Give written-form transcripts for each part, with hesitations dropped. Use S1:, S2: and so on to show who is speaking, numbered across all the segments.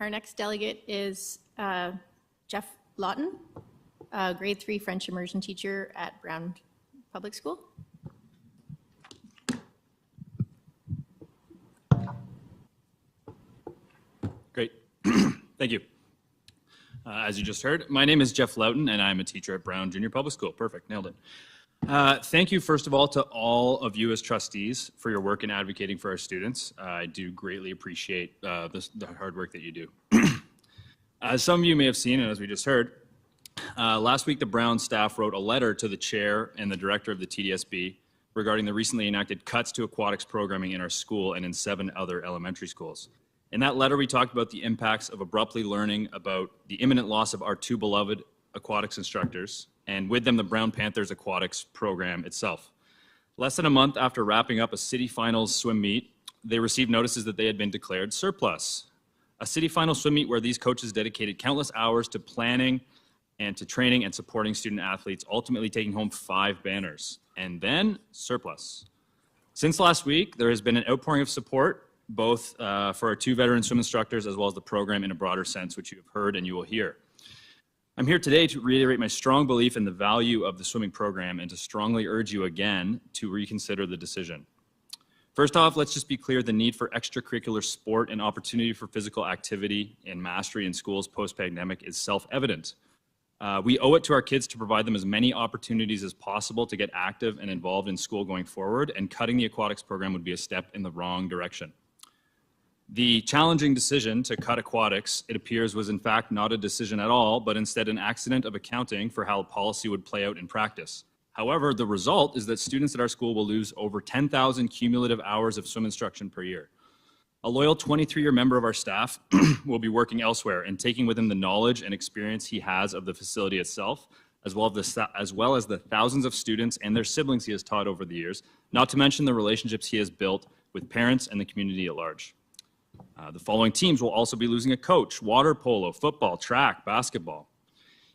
S1: Our next delegate is Jeff Lawton, grade 3 French immersion teacher at Brown Public School.
S2: Great. Thank you. As you just heard, my name is Jeff Lawton, and I'm a teacher at Brown Junior Public School. Perfect, nailed it. Thank you, first of all, to all of you as trustees for your work in advocating for our students. I do greatly appreciate the hard work that you do. As some of you may have seen, and as we just heard, last week the Brown staff wrote a letter to the chair and the director of the TDSB regarding the recently enacted cuts to aquatics programming in our school and in 7 other elementary schools. In that letter, we talked about the impacts of abruptly learning about the imminent loss of our 2 beloved aquatics instructors, and with them the Brown Panthers aquatics program itself. Less than a month after wrapping up a city finals swim meet, they received notices that they had been declared surplus. A city final swim meet where these coaches dedicated countless hours to planning and to training and supporting student athletes, ultimately taking home 5 banners, and then surplus. Since last week, there has been an outpouring of support both for our 2 veteran swim instructors as well as the program in a broader sense, which you have heard and you will hear. I'm here today to reiterate my strong belief in the value of the swimming program and to strongly urge you again to reconsider the decision. First off, let's just be clear, the need for extracurricular sport and opportunity for physical activity and mastery in schools post-pandemic is self-evident. We owe it to our kids to provide them as many opportunities as possible to get active and involved in school going forward, and cutting the aquatics program would be a step in the wrong direction. The challenging decision to cut aquatics, it appears, was in fact not a decision at all, but instead an accident of accounting for how policy would play out in practice. However, the result is that students at our school will lose over 10,000 cumulative hours of swim instruction per year. A loyal 23-year member of our staff will be working elsewhere and taking with him the knowledge and experience he has of the facility itself, as well as the thousands of students and their siblings he has taught over the years, not to mention the relationships he has built with parents and the community at large. The following teams will also be losing a coach: water polo, football, track, basketball.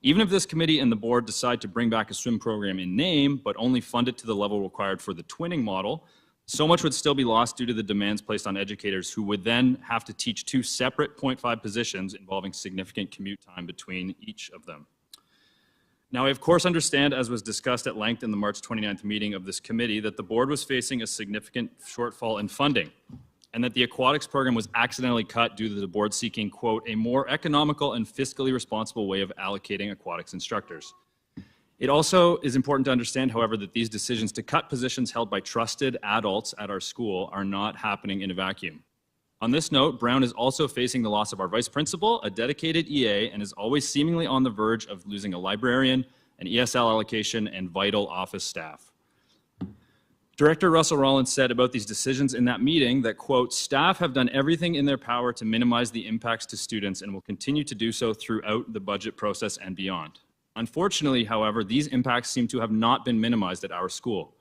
S2: Even if this committee and the board decide to bring back a swim program in name, but only fund it to the level required for the twinning model, so much would still be lost due to the demands placed on educators who would then have to teach 2 separate .5 positions involving significant commute time between each of them. Now, I of course understand, as was discussed at length in the March 29th meeting of this committee, that the board was facing a significant shortfall in funding, and that the aquatics program was accidentally cut due to the board seeking, quote, a more economical and fiscally responsible way of allocating aquatics instructors. It also is important to understand, however, that these decisions to cut positions held by trusted adults at our school are not happening in a vacuum. On this note, Brown is also facing the loss of our vice principal, a dedicated EA, and is always seemingly on the verge of losing a librarian, an ESL allocation, and vital office staff. Director Russell Rollins said about these decisions in that meeting that, quote, staff have done everything in their power to minimize the impacts to students and will continue to do so throughout the budget process and beyond. Unfortunately, however, these impacts seem to have not been minimized at our school.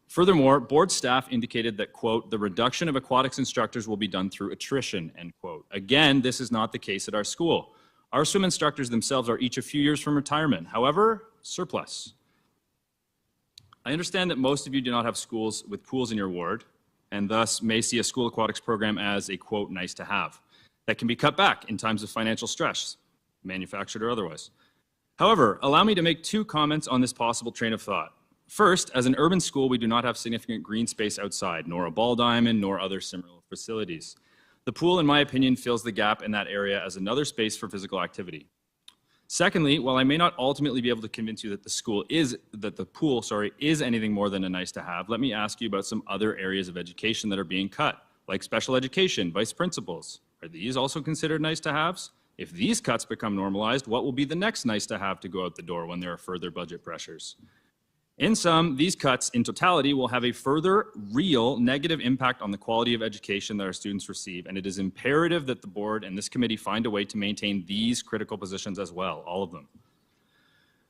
S2: Furthermore, board staff indicated that, quote, the reduction of aquatics instructors will be done through attrition, end quote. Again, this is not the case at our school. Our swim instructors themselves are each a few years from retirement. However, surplus. I understand that most of you do not have schools with pools in your ward, and thus may see a school aquatics program as a, quote, nice to have, that can be cut back in times of financial stress, manufactured or otherwise. However, allow me to make 2 comments on this possible train of thought. First, as an urban school, we do not have significant green space outside, nor a ball diamond, nor other similar facilities. The pool, in my opinion, fills the gap in that area as another space for physical activity. Secondly, while I may not ultimately be able to convince you that the pool is anything more than a nice to have, let me ask you about some other areas of education that are being cut, like special education, vice principals. Are these also considered nice to haves? If these cuts become normalized, what will be the next nice to have to go out the door when there are further budget pressures? In sum, these cuts in totality will have a further real negative impact on the quality of education that our students receive, and it is imperative that the board and this committee find a way to maintain these critical positions as well, all of them.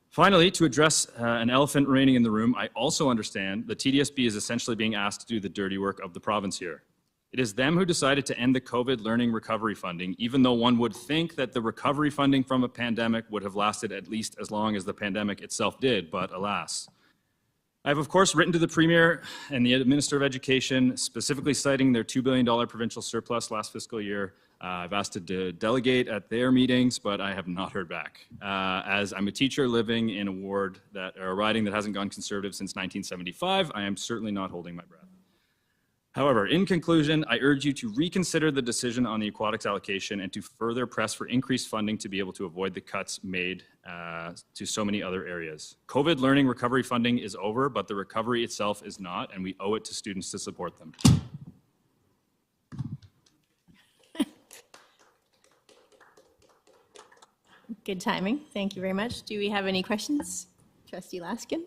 S2: Finally, to address an elephant remaining in the room, I also understand the TDSB is essentially being asked to do the dirty work of the province here. It is them who decided to end the COVID learning recovery funding, even though one would think that the recovery funding from a pandemic would have lasted at least as long as the pandemic itself did, but alas. I have, of course, written to the Premier and the Minister of Education, specifically citing their $2 billion provincial surplus last fiscal year, I've asked to delegate at their meetings, but I have not heard back. As I'm a teacher living in a riding that hasn't gone conservative since 1975, I am certainly not holding my breath. However, in conclusion, I urge you to reconsider the decision on the aquatics allocation and to further press for increased funding to be able to avoid the cuts made to so many other areas. COVID learning recovery funding is over, but the recovery itself is not, and we owe it to students to support them.
S1: Good timing. Thank you very much. Do we have any questions? Trustee Laskin?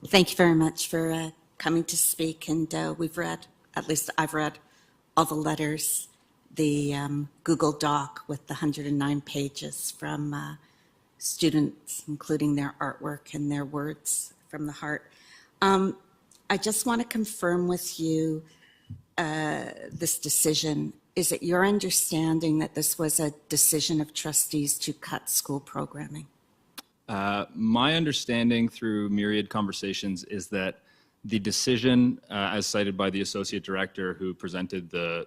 S3: Thank you very much for coming to speak. And we've read, at least I've read, all the letters, the Google Doc with the 109 pages from students, including their artwork and their words from the heart. I just want to confirm with you this decision. Is it your understanding that this was a decision of trustees to cut school programming?
S2: My understanding through myriad conversations is that the decision, as cited by the associate director who presented the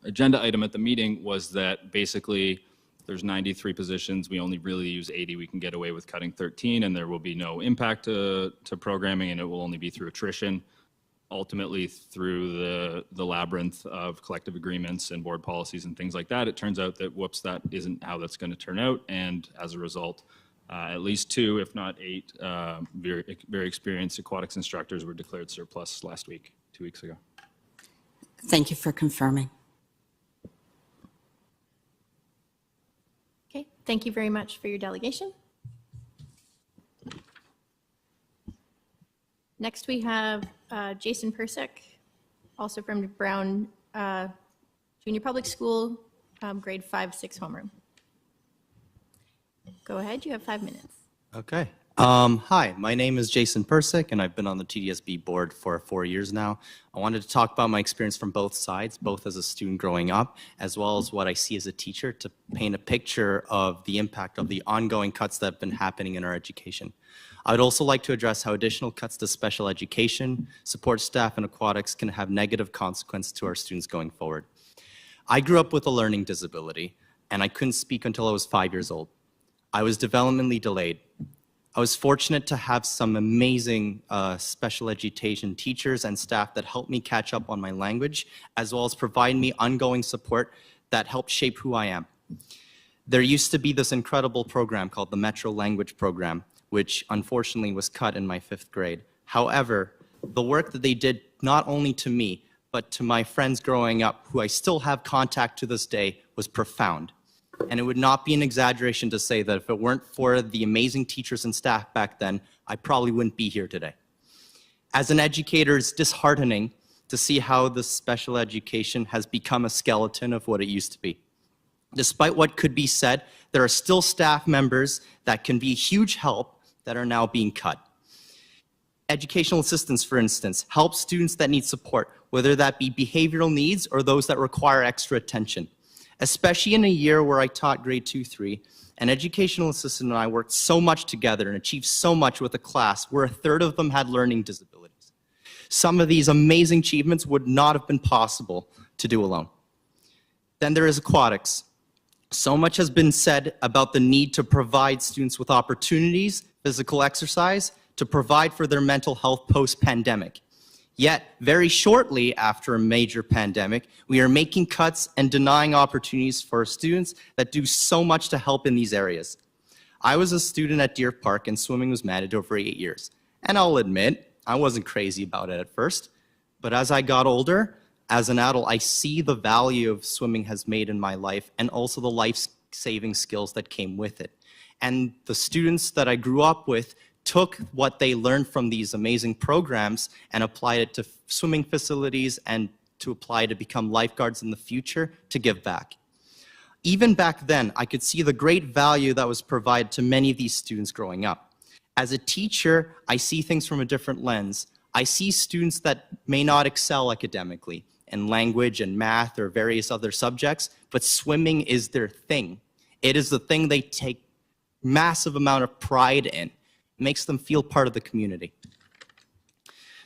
S2: agenda item at the meeting, was that basically there's 93 positions. We only really use 80. We can get away with cutting 13, and there will be no impact to programming, and it will only be through attrition. Ultimately, through the labyrinth of collective agreements and board policies and things like that, it turns out that, whoops, that isn't how that's going to turn out. And as a result, at least 2, if not 8, very experienced aquatics instructors were declared surplus last week, 2 weeks ago.
S3: Thank you for confirming.
S1: Okay, thank you very much for your delegation. Next, we have Jason Persek, also from Brown Junior Public School, grade 5-6 homeroom. Go ahead, you have 5 minutes.
S4: Okay. Hi, my name is Jason Persek, and I've been on the TDSB board for 4 years now. I wanted to talk about my experience from both sides, both as a student growing up, as well as what I see as a teacher, to paint a picture of the impact of the ongoing cuts that have been happening in our education. I would also like to address how additional cuts to special education, support staff, and aquatics can have negative consequences to our students going forward. I grew up with a learning disability, and I couldn't speak until I was 5 years old. I was developmentally delayed. I was fortunate to have some amazing special education teachers and staff that helped me catch up on my language, as well as provide me ongoing support that helped shape who I am. There used to be this incredible program called the Metro Language Program, which unfortunately was cut in my 5th grade. However, the work that they did, not only to me, but to my friends growing up, who I still have contact to this day, was profound. And it would not be an exaggeration to say that if it weren't for the amazing teachers and staff back then, I probably wouldn't be here today. As an educator, it's disheartening to see how the special education has become a skeleton of what it used to be. Despite what could be said, there are still staff members that can be a huge help that are now being cut. Educational assistants, for instance, help students that need support, whether that be behavioral needs or those that require extra attention. Especially in a year where I taught grade 2-3, an educational assistant and I worked so much together and achieved so much with a class where 1/3 of them had learning disabilities. Some of these amazing achievements would not have been possible to do alone. Then there is aquatics. So much has been said about the need to provide students with opportunities, physical exercise, to provide for their mental health post-pandemic. Yet, very shortly after a major pandemic, we are making cuts and denying opportunities for students that do so much to help in these areas. I was a student at Deer Park, and swimming was mandated over 8 years. And I'll admit, I wasn't crazy about it at first. But as I got older, as an adult, I see the value of swimming has made in my life, and also the life-saving skills that came with it. And the students that I grew up with took what they learned from these amazing programs and applied it to swimming facilities and to apply to become lifeguards in the future to give back. Even back then, I could see the great value that was provided to many of these students growing up. As a teacher, I see things from a different lens. I see students that may not excel academically in language and math or various other subjects, but swimming is their thing. It is the thing they take massive amount of pride in. It makes them feel part of the community.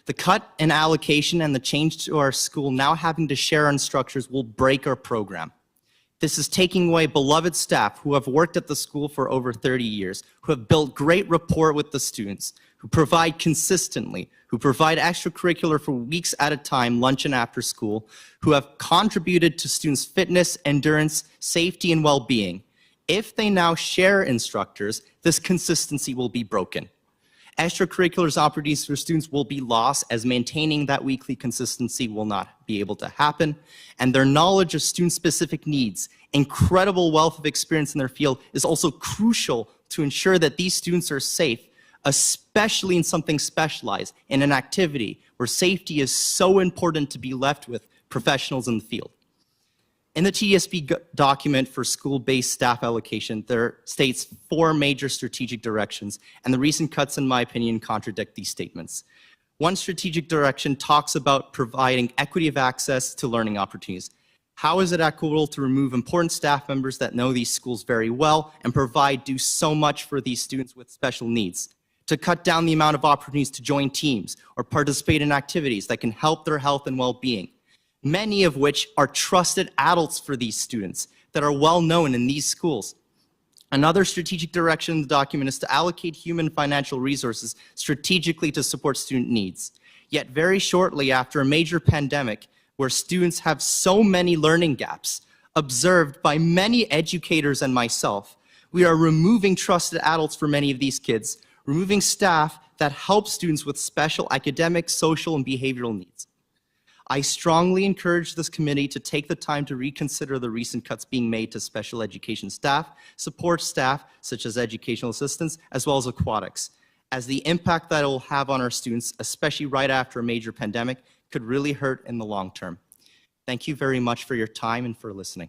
S4: The cut in allocation and the change to our school now having to share instructors will break our program. This is taking away beloved staff who have worked at the school for over 30 years, who have built great rapport with the students, who provide consistently, who provide extracurricular for weeks at a time, lunch and after school, who have contributed to students' fitness, endurance, safety, and well-being. If they now share instructors, this consistency will be broken. Extracurriculars opportunities for students will be lost as maintaining that weekly consistency will not be able to happen, and their knowledge of student-specific needs, incredible wealth of experience in their field is also crucial to ensure that these students are safe, especially in something specialized, in an activity where safety is so important to be left with professionals in the field. In the TDSB document for school-based staff allocation, there states 4 major strategic directions, and the recent cuts, in my opinion, contradict these statements. One strategic direction talks about providing equity of access to learning opportunities. How is it equitable to remove important staff members that know these schools very well and do so much for these students with special needs? To cut down the amount of opportunities to join teams or participate in activities that can help their health and well-being, many of which are trusted adults for these students that are well known in these schools. Another strategic direction in the document is to allocate human and financial resources strategically to support student needs. Yet very shortly after a major pandemic where students have so many learning gaps observed by many educators and myself, we are removing trusted adults for many of these kids, removing staff that help students with special academic, social, and behavioral needs. I strongly encourage this committee to take the time to reconsider the recent cuts being made to special education staff, support staff such as educational assistants, as well as aquatics, as the impact that it will have on our students, especially right after a major pandemic, could really hurt in the long term. Thank you very much for your time and for listening.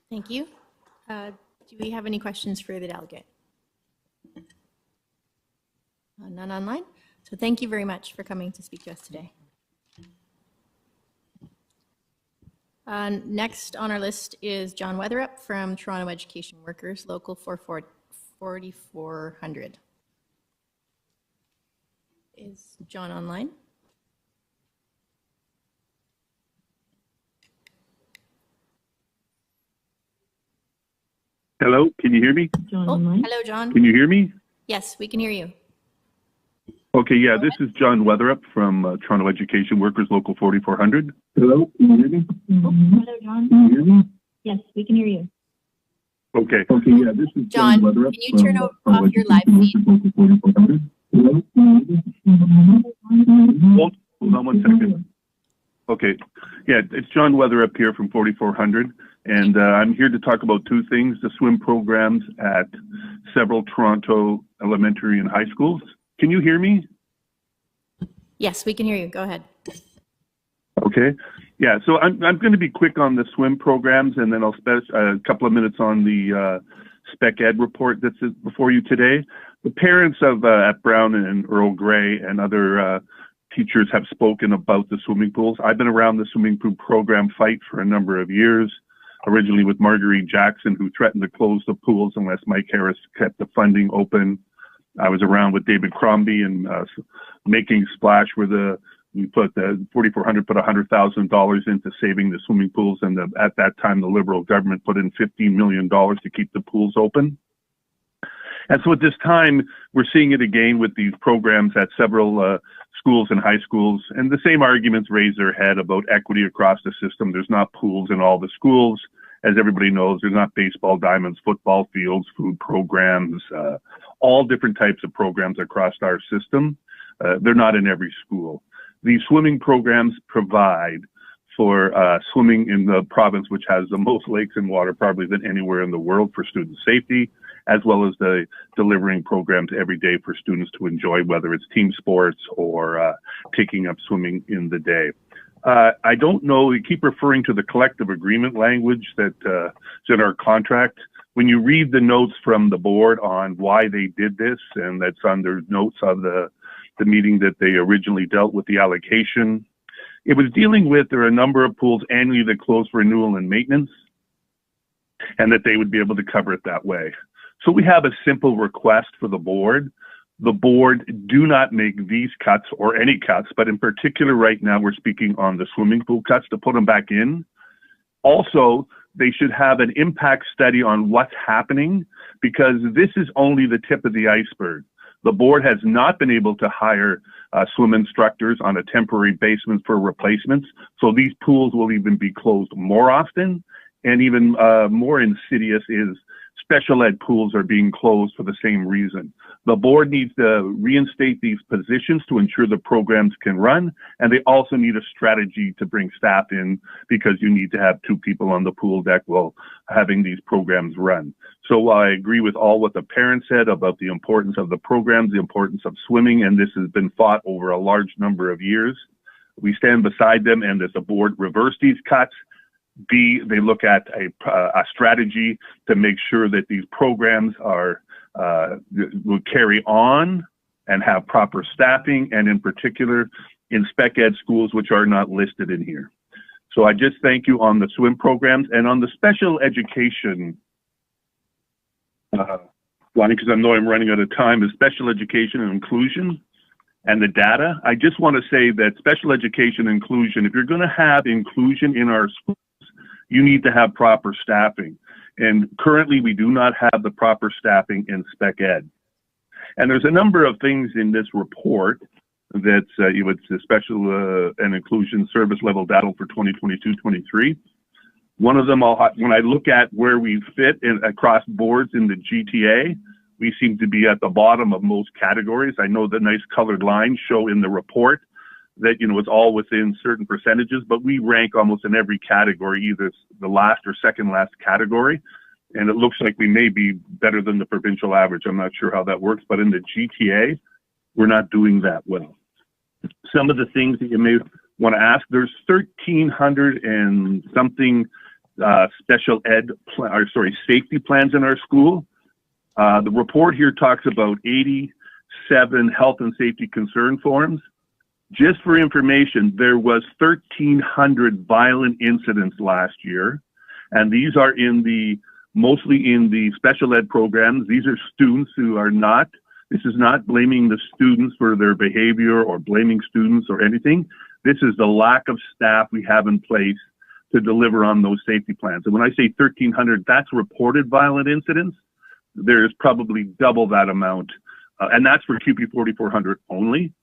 S1: Thank you. Do we have any questions for the delegate? None online? So thank you very much for coming to speak to us today. Next on our list is John Weatherup from Toronto Education Workers, Local 4400. Is John online?
S5: Hello, can you hear me?
S1: Hello, John.
S5: Can you hear me?
S1: Yes, we can hear you.
S5: Okay, yeah, this is John Weatherup from Toronto Education Workers, Local 4400. Hello, can you hear me?
S6: Hello, John.
S5: Can you hear me?
S6: Yes, we can hear you.
S5: Okay, yeah, this is
S1: John,
S5: Weatherup
S1: can you turn off your live feed?
S5: Hello? Hold on 1 second. Okay, yeah, it's John Weatherup here from 4400, and I'm here to talk about 2 things, the swim programs at several Toronto elementary and high schools. Can you hear me?
S1: Yes, we can hear you. Go ahead.
S5: Okay. Yeah, so I'm going to be quick on the swim programs, and then I'll spend a couple of minutes on the spec ed report that's before you today. The parents of at Brown and Earl Grey and other teachers have spoken about the swimming pools. I've been around the swimming pool program fight for a number of years, originally with Marguerite Jackson, who threatened to close the pools unless Mike Harris kept the funding open. I was around with David Crombie and making Splash, where we put the 4400 put $100,000 into saving the swimming pools, and at that time the Liberal government put in $15 million to keep the pools open. And so at this time, we're seeing it again with these programs at several schools and high schools, and the same arguments raise their head about equity across the system. There's not pools in all the schools. As everybody knows, there's not baseball diamonds, football fields, food programs, all different types of programs across our system. They're not in every school. These swimming programs provide for swimming in the province, which has the most lakes and water probably than anywhere in the world for student safety, as well as the delivering programs every day for students to enjoy, whether it's team sports or taking up swimming in the day. I don't know, we keep referring to the collective agreement language that is in our contract. When you read the notes from the board on why they did this, and that's under notes of the meeting that they originally dealt with the allocation, it was dealing with there are a number of pools annually that close for renewal and maintenance, and that they would be able to cover it that way. So we have a simple request for the board the board do not make these cuts or any cuts, but in particular right now we're speaking on the swimming pool cuts to put them back in. Also, they should have an impact study on what's happening, because this is only the tip of the iceberg. The board has not been able to hire swim instructors on a temporary basis for replacements. So these pools will even be closed more often. And even more insidious is special ed pools are being closed for the same reason. The board needs to reinstate these positions to ensure the programs can run, and they also need a strategy to bring staff in, because you need to have 2 people on the pool deck while having these programs run. So I agree with all what the parents said about the importance of the programs, the importance of swimming, and this has been fought over a large number of years. We stand beside them, and as the board reverse these cuts, B, they look at a strategy to make sure that these programs are will carry on and have proper staffing, and in particular in spec ed schools which are not listed in here. So I just thank you on the swim programs and on the special education, Lonnie, because I know I'm running out of time, is special education and inclusion and the data. I just want to say that special education inclusion, if you're going to have inclusion in our schools, you need to have proper staffing. And currently we do not have the proper staffing in spec ed. And there's a number of things in this report that it's the special and inclusion service level data for 2022-23. One of them, when I look at where we fit across boards in the GTA, we seem to be at the bottom of most categories. I know the nice colored lines show in the report that, it's all within certain percentages, but we rank almost in every category, either the last or second last category. And it looks like we may be better than the provincial average. I'm not sure how that works, but in the GTA, we're not doing that well. Some of the things that you may want to ask, there's 1,300 and something special ed, safety plans in our school. The report here talks about 87 health and safety concern forms. Just for information, there was 1,300 violent incidents last year, and these are mostly in the special ed programs. These are students who are not, this is not blaming the students for their behavior or blaming students or anything. This is the lack of staff we have in place to deliver on those safety plans. And when I say 1,300, that's reported violent incidents. There's probably double that amount, and that's for QP 4400 only.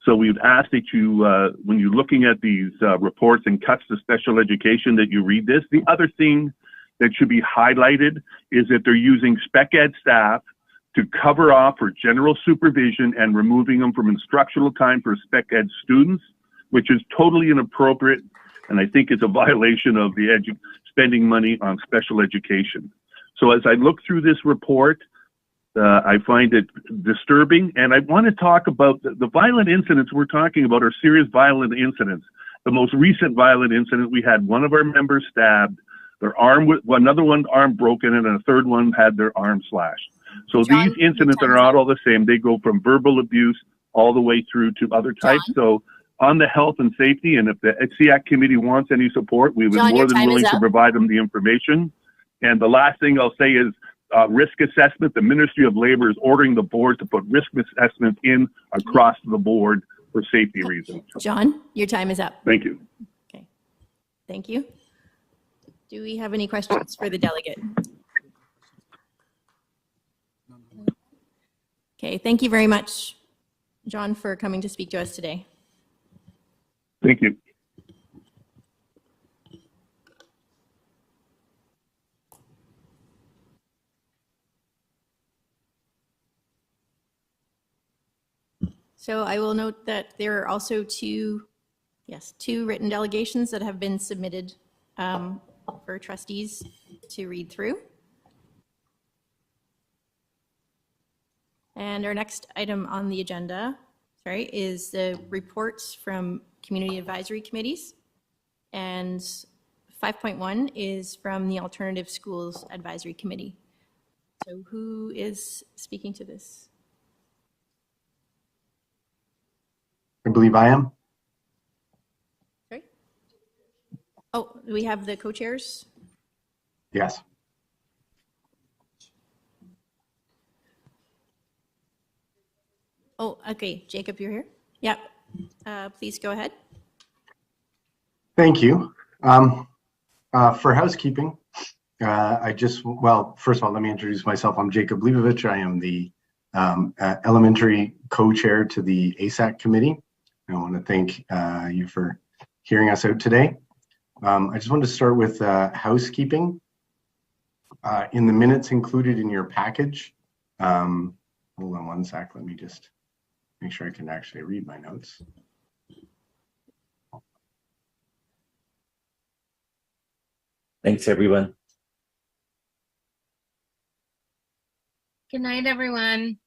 S5: So we've asked that you, when you're looking at these reports and cuts to special education, that you read this. The other thing that should be highlighted is that they're using spec ed staff to cover off for general supervision and removing them from instructional time for spec ed students, which is totally inappropriate, and I think it's a violation of the spending money on special education. So as I look through this report, I find it disturbing, and I want to talk about the violent incidents we're talking about are serious violent incidents. The most recent violent incident, we had one of our members stabbed, their arm, another one arm broken, and a third one had their arm slashed. So
S1: John,
S5: these incidents are not all the same. They go from verbal abuse all the way through to other types.
S1: John?
S5: So on the health and safety, and if the HCAC committee wants any support, we would
S1: John,
S5: more
S1: your
S5: than
S1: time is
S5: willing to
S1: up.
S5: provide them the information. And the last thing I'll say is risk assessment. The Ministry of Labor is ordering the board to put risk assessment in across the board for safety reasons.
S1: John, your time is up.
S5: Thank you.
S1: Okay, thank you. Do we have any questions for the delegate? Okay, thank you very much, John, for coming to speak to us today.
S5: Thank you.
S1: So I will note that there are also two written delegations that have been submitted for trustees to read through. And our next item on the agenda, is the reports from community advisory committees. And 5.1 is from the Alternative Schools Advisory Committee. So who is speaking to this?
S7: I believe I am.
S1: Sorry? Oh, we have the co-chairs?
S7: Yes.
S1: Oh, okay, Jacob, you're here? Yeah. Please go ahead.
S7: Thank you. For housekeeping, well, first of all, let me introduce myself. I'm Jacob Leibovich. I am the elementary co-chair to the ASAC committee. I want to thank you for hearing us out today. I just wanted to start with housekeeping. In the minutes included in your package, hold on one sec, let me just make sure I can actually read my notes.
S8: Thanks, everyone.
S9: Good night, everyone.